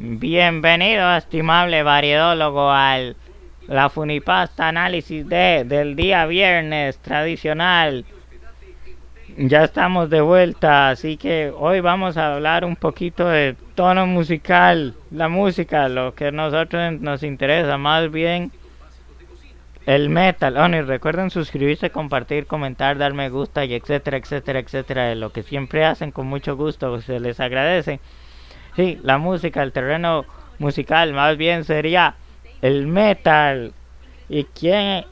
Bienvenido, estimable variedólogo, al la Funipasta análisis del día viernes tradicional. Ya estamos de vuelta, así que hoy vamos a hablar un poquito de tono musical, la música, lo que a nosotros nos interesa, más bien el metal. Y recuerden suscribirse, compartir, comentar, dar me gusta y etcétera, etcétera, etcétera, de lo que siempre hacen con mucho gusto, se les agradece. Sí, la música, el terreno musical más bien sería el metal. Y quien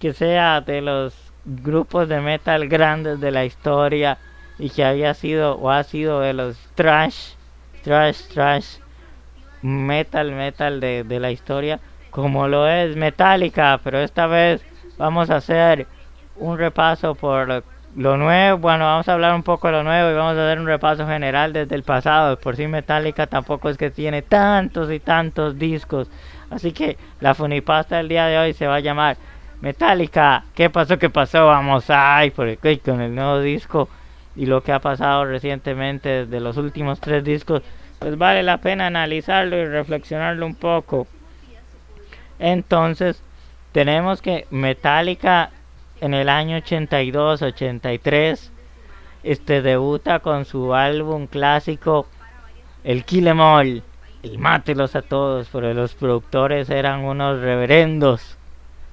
que sea de los grupos de metal grandes de la historia y que había sido o ha sido de los trash metal de la historia, como lo es Metallica. Pero esta vez vamos a hacer un repaso por lo nuevo. Bueno, vamos a hablar un poco de lo nuevo y vamos a hacer un repaso general desde el pasado. Por si Metallica tampoco es que tiene tantos y tantos discos, así que la funipasta del día de hoy se va a llamar Metallica, ¿qué pasó? ¿Qué pasó? Vamos ahí con el nuevo disco y lo que ha pasado recientemente de los últimos 3 discos. Pues vale la pena analizarlo y reflexionarlo un poco. Entonces, tenemos que Metallica en el año 82-83 debuta con su álbum clásico, el Kill 'Em All, el Mátelos a Todos, pero los productores eran unos reverendos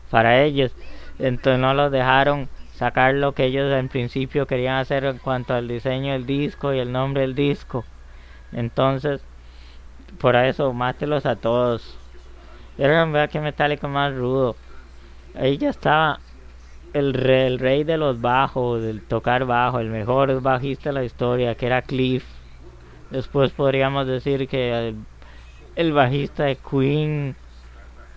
para ellos, entonces no los dejaron sacar lo que ellos en principio querían hacer en cuanto al diseño del disco y el nombre del disco. Entonces, por eso, Mátelos a Todos. Era en verdad que Metallica más rudo. Ahí ya estaba el rey de los bajos, del tocar bajo, el mejor bajista de la historia, que era Cliff. Después podríamos decir que el bajista de Queen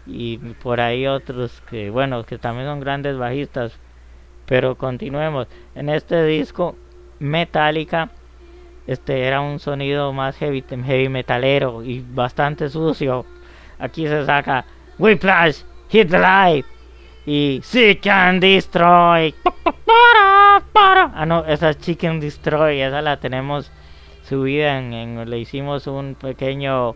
y por ahí otros que, bueno, que también son grandes bajistas. Pero continuemos. En este disco, Metallica, era un sonido más heavy metalero y bastante sucio. Aquí se saca Whiplash, Hit the Light y Seek and Destroy. Ah, no, esa es Chicken Destroy, esa la tenemos subida le hicimos un pequeño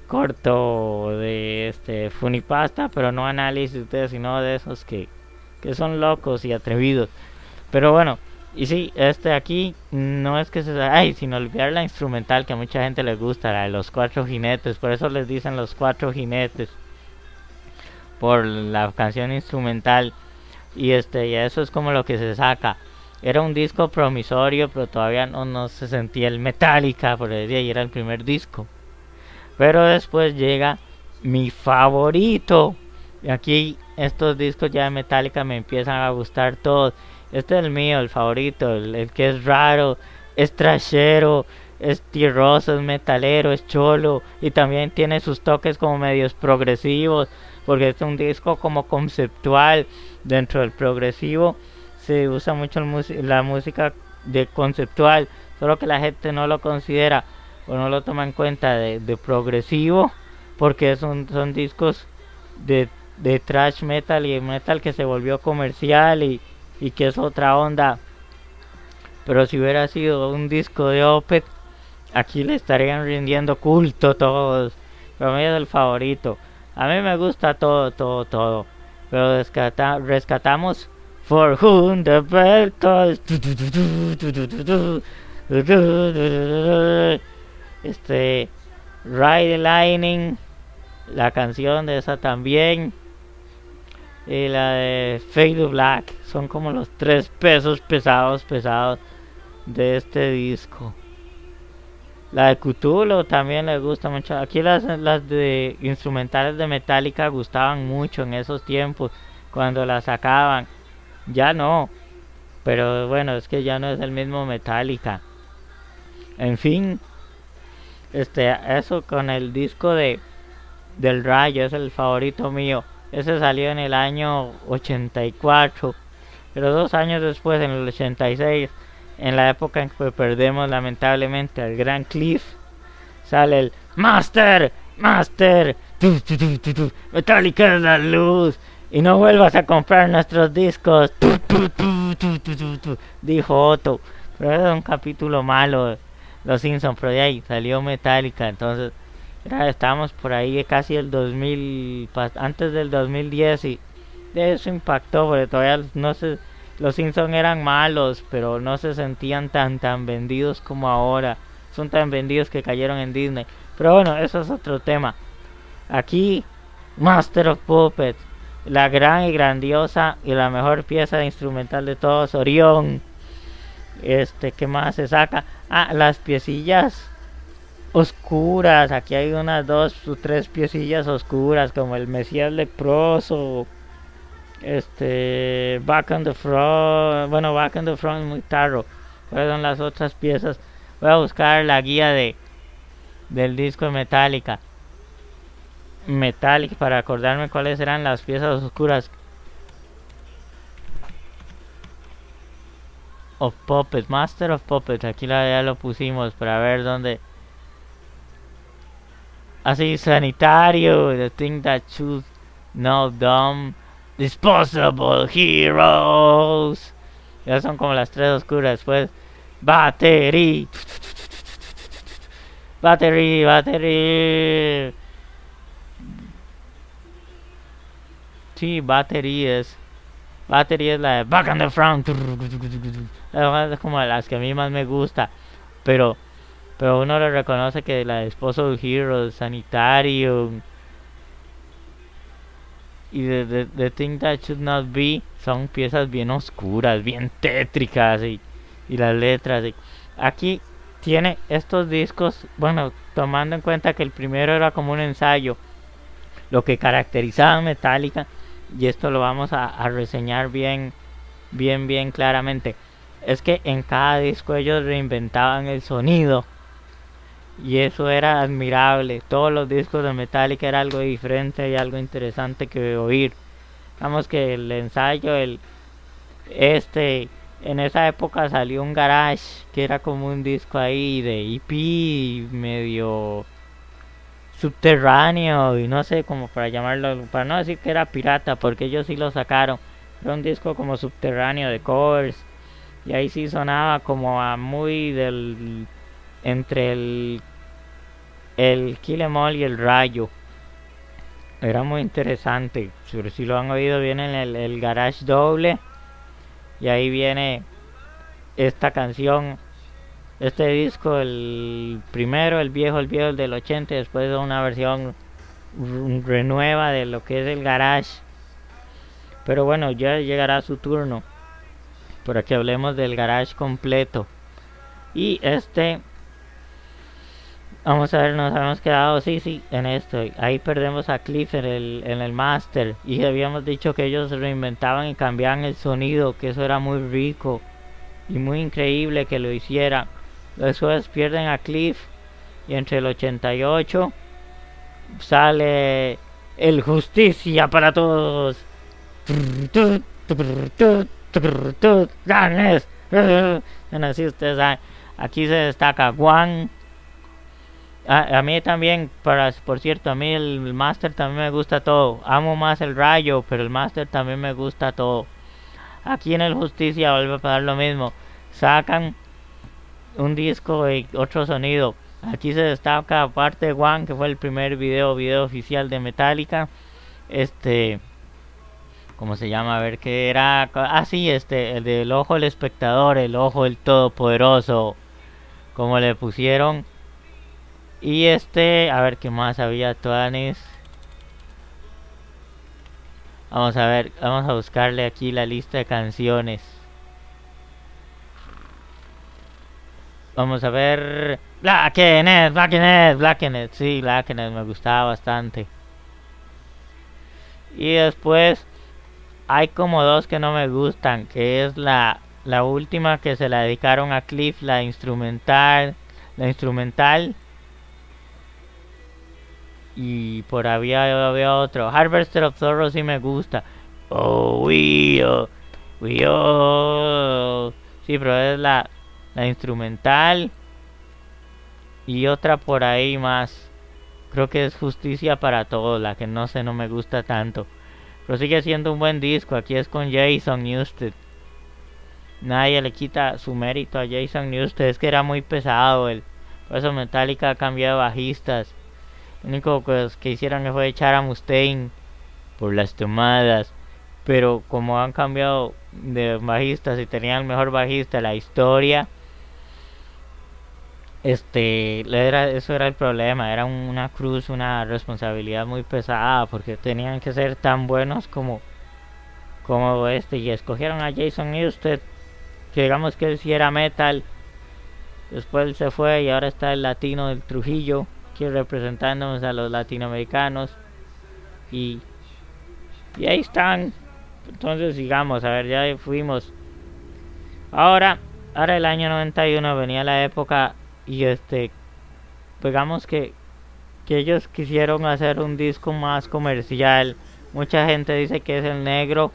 corto de funipasta, pero no análisis de ustedes, sino de esos que son locos y atrevidos. Pero bueno, y sí, aquí no es que sin olvidar la instrumental que a mucha gente les gusta, la de los 4 jinetes, por eso les dicen los 4 jinetes, por la canción instrumental. Y y eso es como lo que se saca. Era un disco promisorio, pero todavía no se sentía el Metallica, por decir, y era el primer disco. Pero después llega mi favorito. Y aquí estos discos ya de Metallica me empiezan a gustar todos. Este es el mío, el favorito, el que es raro, es trashero, es tierroso, es metalero, es cholo y también tiene sus toques como medios progresivos, porque es un disco como conceptual. Dentro del progresivo se usa mucho la música de conceptual, solo que la gente no lo considera o no lo toma en cuenta de progresivo, porque son discos de thrash metal y metal que se volvió comercial y que es otra onda. Pero si hubiera sido un disco de Opeth, aquí le estarían rindiendo culto todos. Pero a mí es el favorito. A mí me gusta todo. Pero rescatamos For Whom the Bell Tolls. Ride the Lightning, la canción de esa también, y la de Fade to Black, son como los 3 pesos pesados de este disco. La de Cthulhu también le gusta mucho. Aquí las de instrumentales de Metallica gustaban mucho en esos tiempos cuando las sacaban. Ya no, pero bueno, es que ya no es el mismo Metallica. En fin, eso con el disco del Rayo es el favorito mío. Ese salió en el año 84, pero 2 años después, en el 86, en la época en que perdemos lamentablemente al gran Cliff, sale el Master, Metallica es la luz, y no vuelvas a comprar nuestros discos, dijo Otto. Pero era un capítulo malo Los Simpsons, pero de ahí salió Metallica, entonces estábamos por ahí casi el 2000, antes del 2010 y de eso impactó, porque todavía no se, los Simpsons eran malos, pero no se sentían tan vendidos como ahora, son tan vendidos que cayeron en Disney, pero bueno, eso es otro tema. Aquí, Master of Puppets, la gran y grandiosa y la mejor pieza instrumental de todos, Orión. ¿Qué más se saca? Ah, las piecillas oscuras. Aquí hay unas 2 o 3 piecillas oscuras, como el Mesías leproso. Back on the Front. Bueno, Back on the Front es muy tarro. ¿Cuáles son las otras piezas? Voy a buscar la guía del disco de Metallica. Metallica, para acordarme cuáles eran las piezas oscuras. Of Puppets, Master of Puppets. Aquí ya lo pusimos para ver dónde. Así, Sanitario, The Thing That Should Know Dumb, Disposable Heroes. Ya son como las 3 oscuras. Después, Battery. Battery. Sí, Battery es la de Back on the Front. Es como las que a mí más me gusta. Pero uno le reconoce que la de Disposable Heroes, Sanitarium y The Thing That Should Not Be son piezas bien oscuras, bien tétricas y las letras. Aquí tiene estos discos, bueno, tomando en cuenta que el primero era como un ensayo, lo que caracterizaba a Metallica, y esto lo vamos a reseñar bien claramente, es que en cada disco ellos reinventaban el sonido. Y eso era admirable. Todos los discos de Metallica era algo diferente y algo interesante que oír. Vamos que el ensayo, en esa época salió un Garage, que era como un disco ahí de EP medio subterráneo y no sé cómo para llamarlo, para no decir que era pirata, porque ellos sí lo sacaron. Era un disco como subterráneo de covers y ahí sí sonaba como a muy del entre el Kill Em All y el Rayo. Era muy interesante. Si lo han oído, viene el Garage doble. Y ahí viene esta canción. Este disco, el primero, el viejo, el del 80. Después de una versión renueva de lo que es el Garage. Pero bueno, ya llegará su turno para que hablemos del Garage completo. Y vamos a ver, nos habíamos quedado, sí, en esto. Ahí perdemos a Cliff en el Master. Y habíamos dicho que ellos reinventaban y cambiaban el sonido, que eso era muy rico y muy increíble que lo hiciera. Después pierden a Cliff y entre el 88 sale el Justicia para Todos. Bueno, así ustedes saben. Aquí se destaca Juan. A mí también, por cierto, a mí el Master también me gusta todo. Amo más el Rayo, pero el Master también me gusta todo. Aquí en el Justicia vuelve a pasar lo mismo. Sacan un disco y otro sonido. Aquí se destaca aparte de One, que fue el primer video oficial de Metallica. ¿Cómo se llama? A ver qué era. Ah, sí, el del ojo del espectador, el ojo del todopoderoso. Como le pusieron. Y a ver qué más había, Tuanis. Vamos a ver, vamos a buscarle aquí la lista de canciones. Vamos a ver. Blackened. Sí, Blackened me gustaba bastante. Y después hay como 2 que no me gustan, que es la última que se la dedicaron a Cliff, la instrumental. Y por había otro. Harvester of Sorrow sí me gusta. Oh, we sí, pero es la instrumental. Y otra por ahí más. Creo que es Justicia para Todos, la que no me gusta tanto. Pero sigue siendo un buen disco. Aquí es con Jason Newsted. Nadie le quita su mérito a Jason Newsted. Es que era muy pesado Por eso Metallica ha cambiado de bajistas. Lo único que hicieron fue echar a Mustaine por las tomadas. Pero como han cambiado de bajistas y tenían el mejor bajista de la historia, eso era el problema. Era una cruz, una responsabilidad muy pesada, porque tenían que ser tan buenos como y escogieron a Jason Newsted, que digamos que él sí era metal. Después él se fue y ahora está el latino del Trujillo, aquí representándonos a los latinoamericanos. Y ahí están. Entonces sigamos, a ver, ya fuimos. Ahora el año 91 venía la época y digamos que ellos quisieron hacer un disco más comercial. Mucha gente dice que es el negro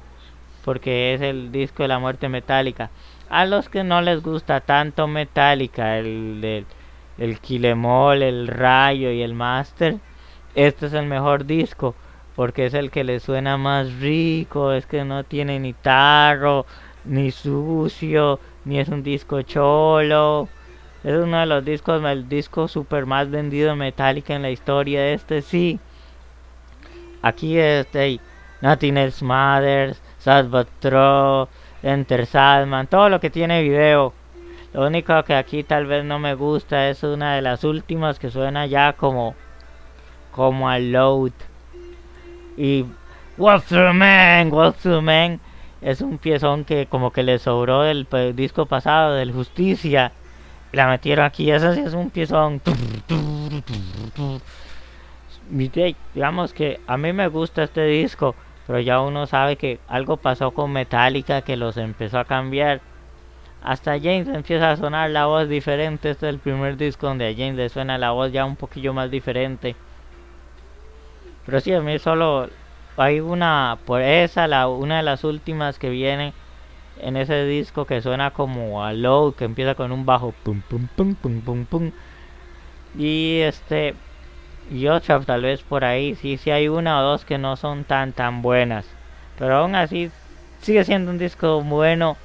porque es el disco de la muerte metálica. A los que no les gusta tanto Metallica, el Kill 'Em All, el Rayo y el Master, este es el mejor disco porque es el que le suena más rico. Es que no tiene ni tarro, ni sucio, ni es un disco cholo. Es uno de los discos, el disco super más vendido de Metallica en la historia. Sí. Aquí Nothing Else Matters, Sad But True, Enter Sandman, todo lo que tiene video. Lo único que aquí tal vez no me gusta es una de las últimas que suena ya como a Load. Y What's the Man es un piezón que como que le sobró del disco pasado, del Justicia, y la metieron aquí. Eso sí es un piezón. Digamos que a mí me gusta este disco, pero ya uno sabe que algo pasó con Metallica que los empezó a cambiar. Hasta James empieza a sonar la voz diferente. Este es el primer disco donde a James le suena la voz ya un poquillo más diferente. Pero sí, a mí solo hay una una de las últimas que viene en ese disco que suena como a Low, que empieza con un bajo pum pum pum pum pum pum. Y otra tal vez por ahí, sí hay una o dos que no son tan buenas, pero aún así sigue siendo un disco bueno.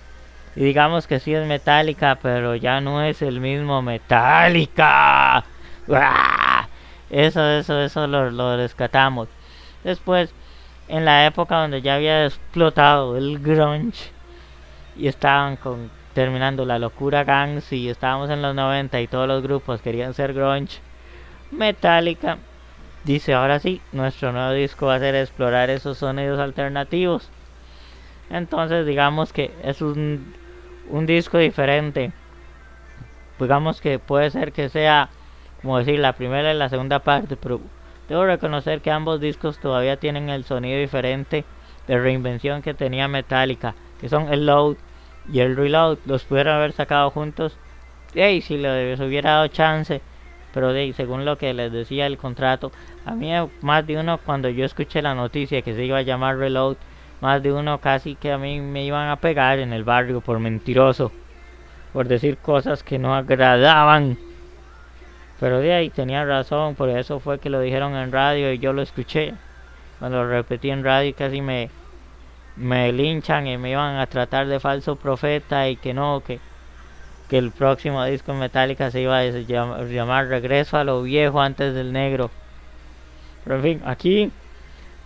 Y digamos que sí es Metallica, pero ya no es el mismo Metallica. ¡Uah! Eso lo rescatamos. Después, en la época donde ya había explotado el grunge y estaban terminando la locura Gangs, y estábamos en los 90 y todos los grupos querían ser grunge, Metallica dice: ahora sí, nuestro nuevo disco va a ser explorar esos sonidos alternativos. Entonces digamos que es un disco diferente. Digamos que puede ser que sea, como decir, la primera y la segunda parte, pero debo reconocer que ambos discos todavía tienen el sonido diferente de reinvención que tenía Metallica, que son el Load y el Reload. Los pudieron haber sacado juntos, si les hubiera dado chance, pero según lo que les decía el contrato, a mí más de uno, cuando yo escuché la noticia que se iba a llamar Reload, más de uno casi que a mí me iban a pegar en el barrio por mentiroso, por decir cosas que no agradaban. Pero de ahí tenía razón, por eso fue que lo dijeron en radio y yo lo escuché. Cuando lo repetí en radio casi me linchan y me iban a tratar de falso profeta, y que no, que el próximo disco Metallica se iba a llamar Regreso a lo Viejo antes del Negro. Pero en fin, aquí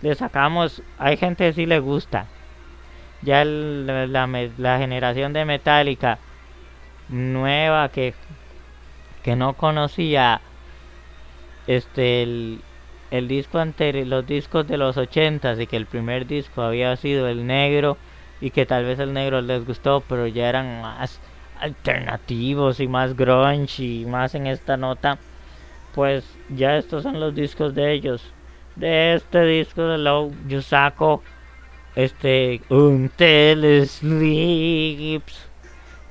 le sacamos, hay gente que sí le gusta. Ya la generación de Metallica nueva que no conocía el disco anterior, los discos de los 80s, y que el primer disco había sido el negro, y que tal vez el negro les gustó, pero ya eran más alternativos y más grunge y más en esta nota, pues ya estos son los discos de ellos. De este disco de Low yo saco Until Sleeps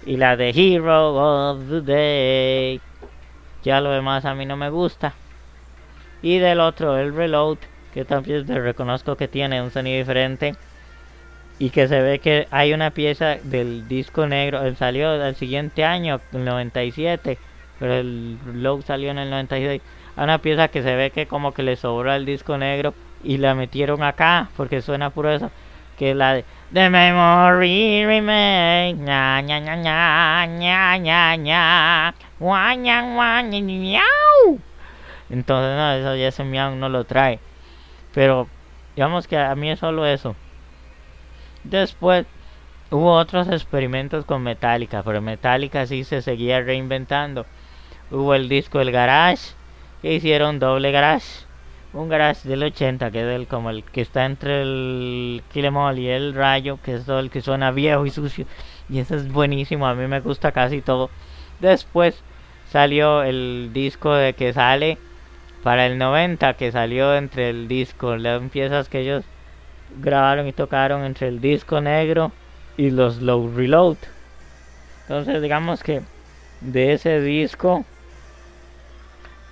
y la de Hero of the Day. Ya lo demás a mí no me gusta. Y del otro, el Reload, que también te reconozco que tiene un sonido diferente, y que se ve que hay una pieza del disco negro. Él salió el siguiente año, el 97, pero el Reload salió en el 96. Hay una pieza que se ve que como que le sobró al disco negro y la metieron acá porque suena puro eso, que es la de The Memory Remains, ña ña ña ña ña ña ña Guañan, guañan, miau. Entonces, no, eso ya ese miau no lo trae. Pero, digamos que a mí es solo eso. Después, hubo otros experimentos con Metallica, pero Metallica sí se seguía reinventando. Hubo el disco El Garage, que hicieron doble garage. Un garage del 80, que es como el que está entre el Kill Em All y el Rayo, que es todo el que suena viejo y sucio. Y eso es buenísimo, a mí me gusta casi todo. Después salió el disco de que sale para el 90, que salió entre el disco, las piezas que ellos grabaron y tocaron entre el disco negro y los Low Reload. Entonces digamos que de ese disco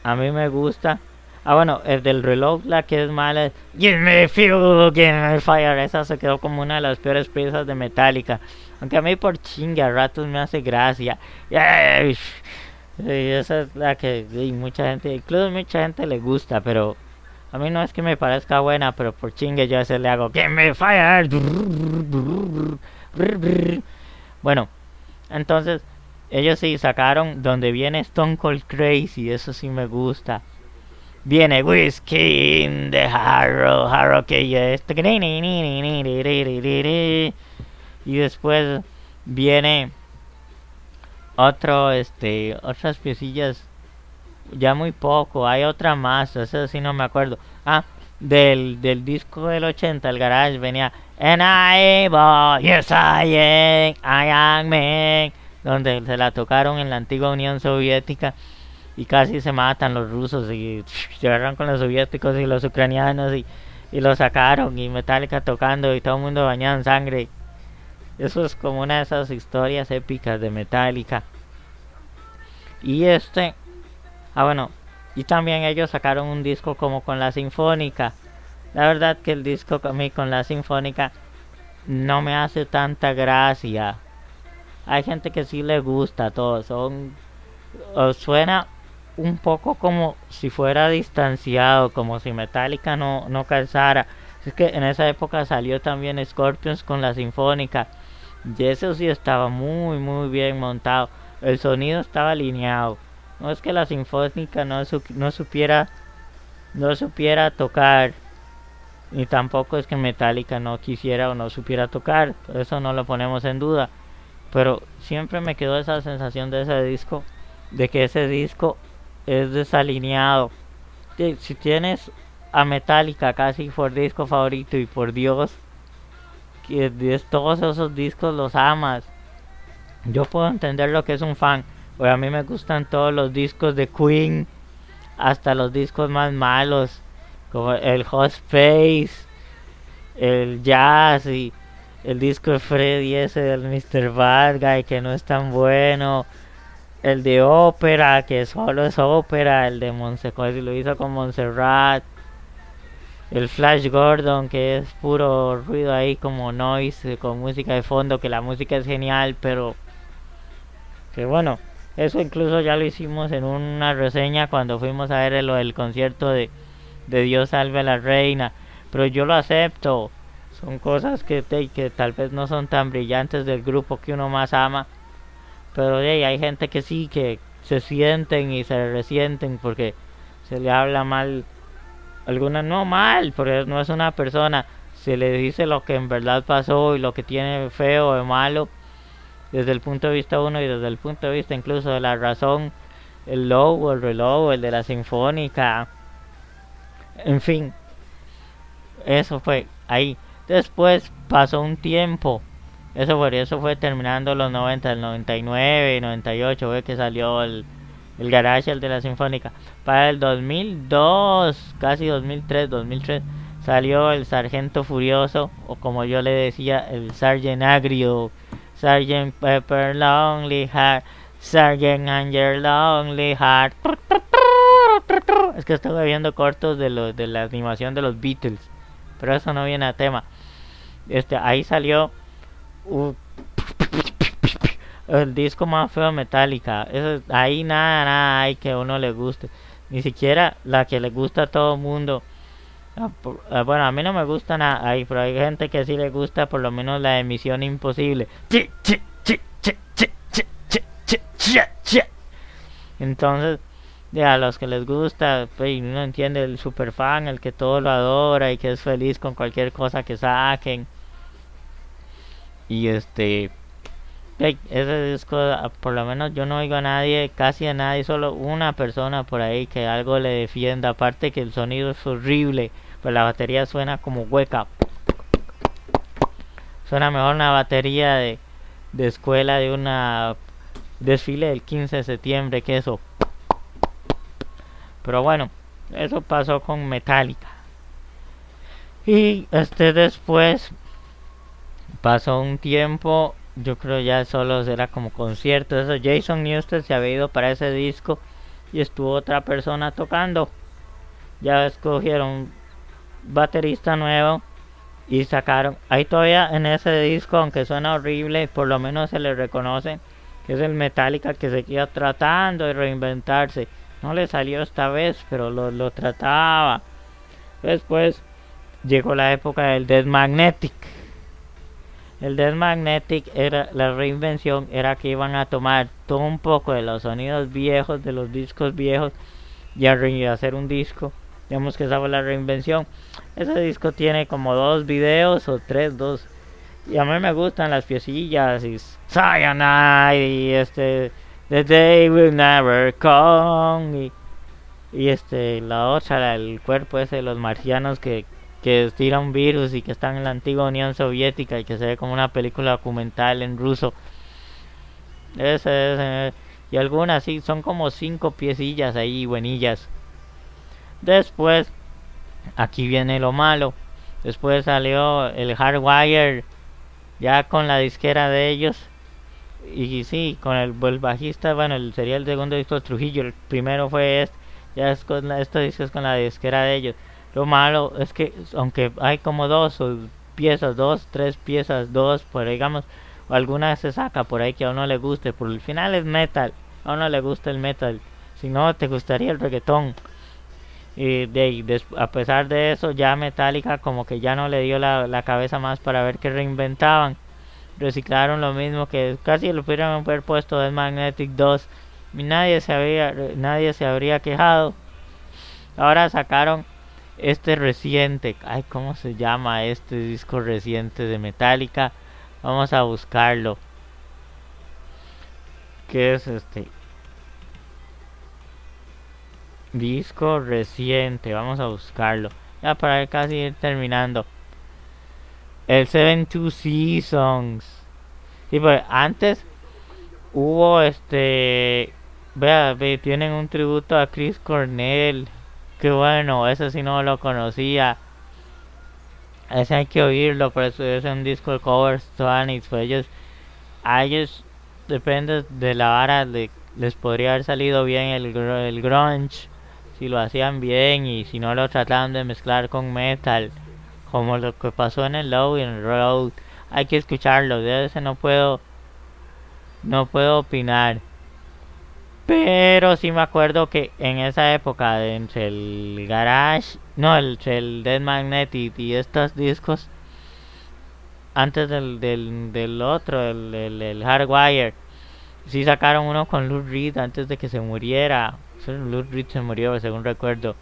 a mí me gusta. Ah, bueno, el del Reload, la que es mala es Give me fuel, give me fire. Esa se quedó como una de las peores piezas de Metallica. Aunque a mí por chingue a ratos me hace gracia. Y esa es la que mucha gente, incluso mucha gente le gusta, pero a mí no es que me parezca buena, pero por chingue yo a veces le hago Give me fire. Bueno, entonces ellos sí sacaron donde viene Stone Cold Crazy, eso sí me gusta. Viene Whiskey in the Harrow que ya este. Y después viene otras piecillas, ya muy poco, hay otra más, eso sí no me acuerdo. Ah, del disco del 80, el Garage, venía And I boy, yes I am man, donde se la tocaron en la antigua Unión Soviética y casi se matan los rusos y se agarran con los soviéticos y los ucranianos y lo sacaron y Metallica tocando y todo el mundo bañado en sangre. Eso es como una de esas historias épicas de Metallica. Y bueno, y también ellos sacaron un disco como con la Sinfónica. La verdad que el disco a mí con la Sinfónica no me hace tanta gracia. Hay gente que sí le gusta todo, suena un poco como si fuera distanciado, como si Metallica no calzara. Es que en esa época salió también Scorpions con la Sinfónica. Y eso sí estaba muy bien montado. El sonido estaba alineado. No es que la Sinfónica no supiera tocar. Ni tampoco es que Metallica no quisiera o no supiera tocar. Eso no lo ponemos en duda. Pero siempre me quedó esa sensación de ese disco, de que ese disco es desalineado. Si tienes a Metallica casi por disco favorito y por Dios, que todos esos discos los amas, yo puedo entender lo que es un fan. Pues a mí me gustan todos los discos de Queen, hasta los discos más malos, como el Hot Space, el Jazz y el disco de Freddy ese del Mr. Bad Guy que no es tan bueno, el de ópera que solo es ópera, el de Montserrat lo hizo con Montserrat, el Flash Gordon que es puro ruido ahí como noise con música de fondo, que la música es genial, pero que bueno, eso incluso ya lo hicimos en una reseña cuando fuimos a ver el concierto de Dios salve a la reina, pero yo lo acepto. Son cosas que tal vez no son tan brillantes del grupo que uno más ama, pero hay gente que sí, que se sienten y se resienten porque se le habla mal, alguna no mal, porque no es una persona, se le dice lo que en verdad pasó y lo que tiene feo o malo desde el punto de vista uno y desde el punto de vista incluso de la razón, el low, el reload, el de la sinfónica, en fin, eso fue ahí. Después pasó un tiempo, eso fue terminando los 90, el 99, 98, fue que salió el Garage, el de la Sinfónica. Para el 2002, casi 2003, salió el Sargento Furioso, o como yo le decía, el Sargent Agrio, Sargent Pepper Lonely Heart, Sargent Angel Lonely Heart. Es que estoy viendo cortos de la animación de los Beatles, pero eso no viene a tema. Ahí salió el disco más feo de Metallica. Ahí nada hay que a uno le guste, ni siquiera la que le gusta a todo mundo. Bueno, a mí no me gusta nada ahí, pero hay gente que sí le gusta por lo menos la de Misión Imposible. Entonces, a los que les gusta, pues, uno entiende el super fan, el que todo lo adora y que es feliz con cualquier cosa que saquen. Y ese disco, por lo menos yo no oigo a nadie, casi a nadie, solo una persona por ahí que algo le defienda. Aparte que el sonido es horrible, pues la batería suena como hueca. Suena mejor una batería de escuela de una desfile del 15 de septiembre que eso. Pero bueno, eso pasó con Metallica. Y después pasó un tiempo, yo creo ya solo era como concierto. Eso, Jason Newsted se había ido para ese disco y estuvo otra persona tocando. Ya escogieron baterista nuevo y sacaron. Ahí todavía en ese disco, aunque suena horrible, por lo menos se le reconoce que es el Metallica que seguía tratando de reinventarse. No le salió esta vez, pero lo trataba. Después llegó la época del Death Magnetic. El Death Magnetic era la reinvención, era que iban a tomar todo un poco de los sonidos viejos, de los discos viejos, y a hacer un disco. Digamos que esa fue la reinvención. Ese disco tiene como 2 videos o 3, 2. Y a mí me gustan las piecillas y Cyanide y The Day Will Never Come y la otra, el cuerpo ese de los marcianos que estira un virus y que están en la antigua Unión Soviética y que se ve como una película documental en ruso. Ese, y algunas sí, son como 5 piecillas ahí buenillas. Después, aquí viene lo malo. Después salió el Hardwire ya con la disquera de ellos. Y sí, con el bajista, bueno, sería el segundo disco de Trujillo. El primero fue ya es con este disco es con la disquera de ellos. Lo malo es que, aunque hay como 2 piezas, 3 piezas, pues digamos, o alguna se saca por ahí que a uno le guste, por el final es metal, a uno le gusta el metal, si no te gustaría el reggaetón. Y a pesar de eso, ya Metallica como que ya no le dio la cabeza más para ver que reinventaban. Reciclaron lo mismo que casi lo pudieron haber puesto de Magnetic 2 y nadie se habría quejado. Ahora sacaron reciente, ay, ¿cómo se llama este disco reciente de Metallica? Vamos a buscarlo. ¿Qué es disco reciente? Vamos a buscarlo. Ya para casi ir terminando. El 72 Seasons. Sí, pues antes hubo tienen un tributo a Chris Cornell. Qué bueno, ese sí no lo conocía. Ese hay que oírlo, por eso es un disco de covers Tonics. Pues a ellos depende de la vara, les podría haber salido bien el grunge si lo hacían bien y si no lo trataban de mezclar con metal, como lo que pasó en el Low y en el Road. Hay que escucharlo, de ese no puedo opinar. Pero sí me acuerdo que en esa época, entre el Garage, no, entre el Dead Magnetic y estos discos, antes del otro, el Hardwire, sí sacaron uno con Lou Reed antes de que se muriera. Lou Reed se murió, según recuerdo.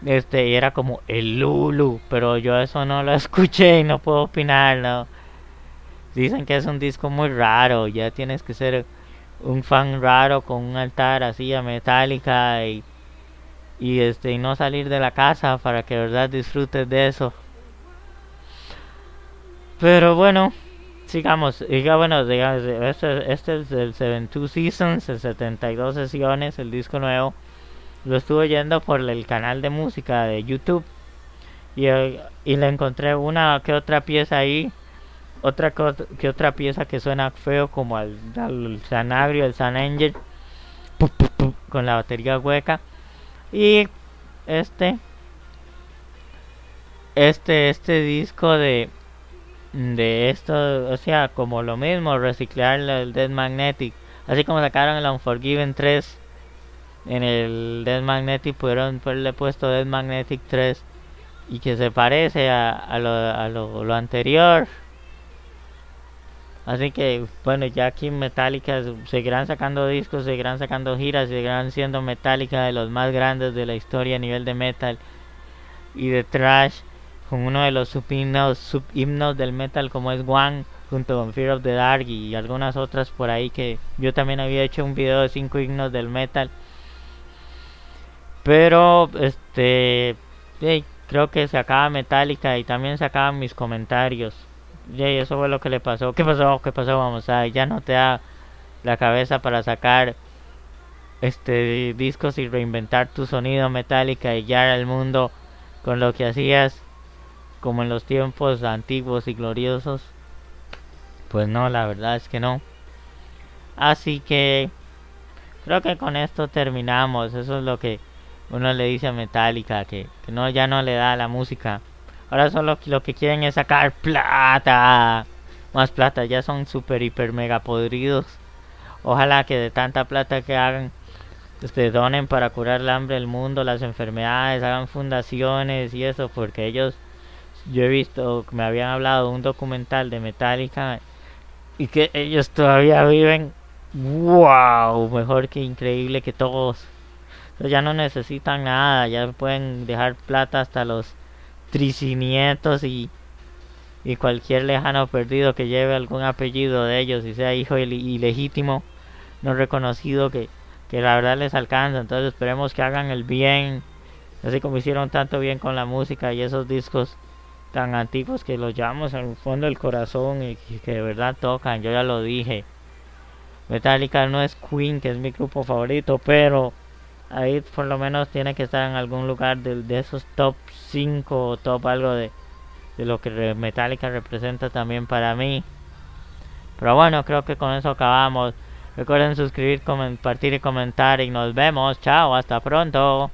Y era como el Lulu, pero yo eso no lo escuché y no puedo opinar, ¿no? Dicen que es un disco muy raro, ya tienes que ser un fan raro con un altar así a Metallica y no salir de la casa para que de verdad disfrutes de eso. Pero bueno, sigamos. Digamos, este es el 72 Seasons, el 72 sesiones, el disco nuevo. Lo estuve oyendo por el canal de música de YouTube y le encontré una que otra pieza ahí. Que otra pieza que suena feo como al Sanagrio, el San Angel, con la batería hueca. Y este disco de esto, o sea, como lo mismo, reciclar el Dead Magnetic, así como sacaron el Unforgiven 3. En el Dead Magnetic pudieron haberle puesto Dead Magnetic 3 y que se parece a lo anterior. Así que bueno, ya aquí Metallica seguirán sacando discos, seguirán sacando giras, seguirán siendo Metallica de los más grandes de la historia a nivel de metal y de thrash, con uno de los subhimnos del metal como es One, junto con Fear of the Dark y algunas otras por ahí, que yo también había hecho un video de 5 himnos del metal. Pero creo que se acaba Metallica y también se acaban mis comentarios. Eso fue lo que le pasó. ¿Qué pasó? ¿Qué pasó? Vamos a, ya no te da la cabeza para sacar discos y reinventar tu sonido Metallica y guiar al mundo con lo que hacías como en los tiempos antiguos y gloriosos. Pues no, la verdad es que no. Así que creo que con esto terminamos. Eso es lo que uno le dice a Metallica, que no, ya no le da la música. Ahora solo lo que quieren es sacar plata. Más plata, ya son super hiper mega podridos. Ojalá que de tanta plata que hagan, donen para curar el hambre del mundo, las enfermedades, hagan fundaciones y eso, porque ellos, yo he visto, me habían hablado de un documental de Metallica y que ellos todavía viven, wow, mejor que increíble que todos. Entonces ya no necesitan nada, ya pueden dejar plata hasta los tricinietos y cualquier lejano perdido que lleve algún apellido de ellos y sea hijo ilegítimo, no reconocido, que la verdad les alcanza. Entonces esperemos que hagan el bien, así como hicieron tanto bien con la música y esos discos tan antiguos que los llevamos al fondo del corazón y que de verdad tocan. Yo ya lo dije, Metallica no es Queen, que es mi grupo favorito, pero ahí por lo menos tiene que estar en algún lugar de esos top 5 o top algo de lo que Metallica representa también para mí. Pero bueno, creo que con eso acabamos. Recuerden suscribir, compartir y comentar y nos vemos. Chao, hasta pronto.